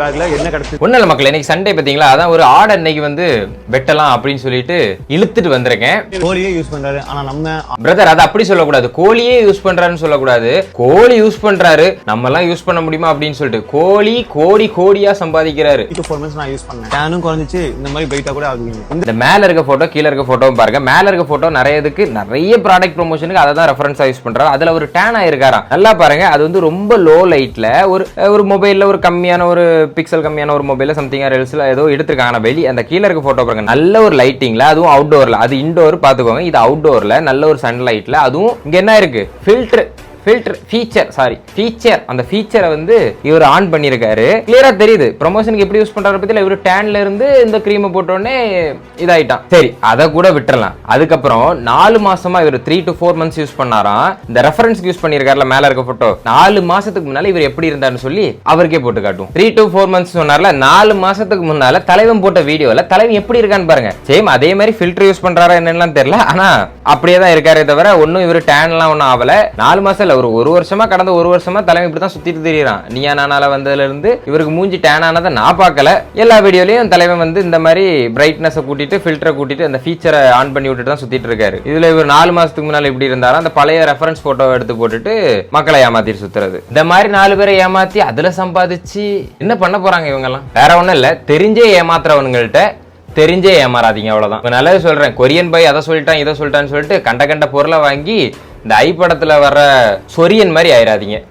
பேக்ல என்ன கிடைச்சு ஒன்னும் இல்ல மக்கள், இன்னைக்கு சண்டே பாத்தீங்களா, அதான் ஒரு ஆர்டர் இன்னைக்கு வந்து வெட்டலாம் அப்படின்னு சொல்லிட்டு இழுத்துட்டு வந்திருக்கேன். கோழியே யூஸ் பண்றாரு, ஆனா நம்ம பிரதர் அதை அப்படி சொல்லக்கூடாது. கோழியே யூஸ் பண்றாருன்னு சொல்லக்கூடாது. கோழி யூஸ் பண்றாரு, நம்ம எல்லாம் யூஸ் பண்ண முடியுமா அப்படின்னு சொல்லிட்டு கோழி கோடி கோடியா சம்பாதிக்கிறாரு. 4 months நான் யூஸ் பண்ணேன், டேனும் குறைஞ்சிச்சு, இந்த மாதிரி வெயிட்டா கூட ஆகுது. இந்த மேல இருக்க போட்டோ கீழ இருக்க போட்டோ பாருங்க. மேல இருக்க போட்டோ நிறைய ப்ராடக்ட் ப்ரொமோஷனுக்கு அதை தான் ரெஃபரன்ஸா யூஸ் பண்றாரு. அதுல ஒரு டேன் ஆயிருக்காராம். நல்லா பாருங்க, அது வந்து ரொம்ப லோ லைட்ல ஒரு மொபைல்ல ஒரு கம்மியான ஒரு பிக்சல் கம்மியான ஒரு மொபைல்ல சம்திங் ரெல்ஸ்ல ஏதோ எடுத்துருக்காங்க. வெளி அந்த கீழ இருக்க போட்டோ பாருங்க, நல்ல ஒரு லைட்டிங்ல, அதுவும் அவுட்டோர்ல. அது இன்டோர் பாத்துக்கோங்க, இது அவுட்டோர்ல நல்ல ஒரு சன்லைட்ல. அதுவும் இங்க என்ன இருக்கு, ஃபீச்சர் அந்த ஃபீச்சரை வந்து இவர் ஆன் பண்ணிருக்காரு. கிளியரா தெரியுது ப்ரமோஷனுக்கு எப்படி யூஸ் பண்றாரு பத்தில. இவர் டேன்ல இருந்து இந்த கிரீமை போட்டோடனே இதாயிட்டான். சரி, அதை கூட விட்டுறலாம். அதுக்கப்புறம் 4 மாசமா இவர் 3 to 4 months யூஸ் பண்ணாராம். இந்த ரெஃபரன்ஸ்க்கு யூஸ் பண்ணிருக்காருல மேல இருக்க போட்டோ, 4 மாசத்துக்கு முன்னால இவர் எப்படி இருந்தாருன்னு சொல்லி அவருக்கே போட்டு காட்டும். 3 to 4 months சொன்னார்ல, 4 மாசத்துக்கு முன்னால தலைவன் போட்ட வீடியோல தலைவன் எப்படி இருக்கான்னு பாருங்க. சேம் அதே மாதிரி ஃபில்டர் யூஸ் பண்றாரா என்னன்னு தெரியல, ஆனா அப்படியே தான் இருக்காரே தவிர ஒன்னும் இவர் டேன் எல்லாம் ஒன்னும் ஆகல. 4 மாசம் ஒரு வருஷமா, கடந்த ஒரு வருஷமா தலைமை இப்படிதான் சுத்திட்டு தெரியறான். நீயா நானால வந்ததுல இருந்து இவருக்கு மூஞ்சி டேன் ஆனதை நான் பார்க்கல. எல்லா வீடியோலயும் தலைவன் வந்து இந்த மாதிரி பிரைட்னஸ் கூட்டிட்டு ஃபில்டரை கூட்டிட்டு அந்த ஃபீச்சரை ஆன் பண்ணி விட்டுட்டு தான் சுத்திட்டு இருக்காரு. இதுல இவர் 4 மாசத்துக்கு முன்னால இப்படி இருந்தாரா, அந்த பழைய ரெஃபரன்ஸ் போட்டோ எடுத்து போட்டுட்டு மக்களை ஏமாத்திட்டு சுத்துறது. இந்த மாதிரி 4 பேரை ஏமாத்தி அதுல சம்பாதிச்சு என்ன பண்ண போறாங்க இவங்க எல்லாம்? வேற ஒண்ணும் இல்ல, தெரிஞ்சே ஏமாத்துறவனுங்கள்ட்ட தெரிஞ்சே ஏமாறாதீங்க, அவ்வளவுதான். நல்லது சொல்றேன், கொரியன் பாய் அதை சொல்லிட்டான் இதை சொல்லிட்டான்னு சொல்லிட்டு கண்ட பொருளை வாங்கி இந்த ஐ படத்துல வர்ற சொரியன் மாதிரி ஆயிராதீங்க.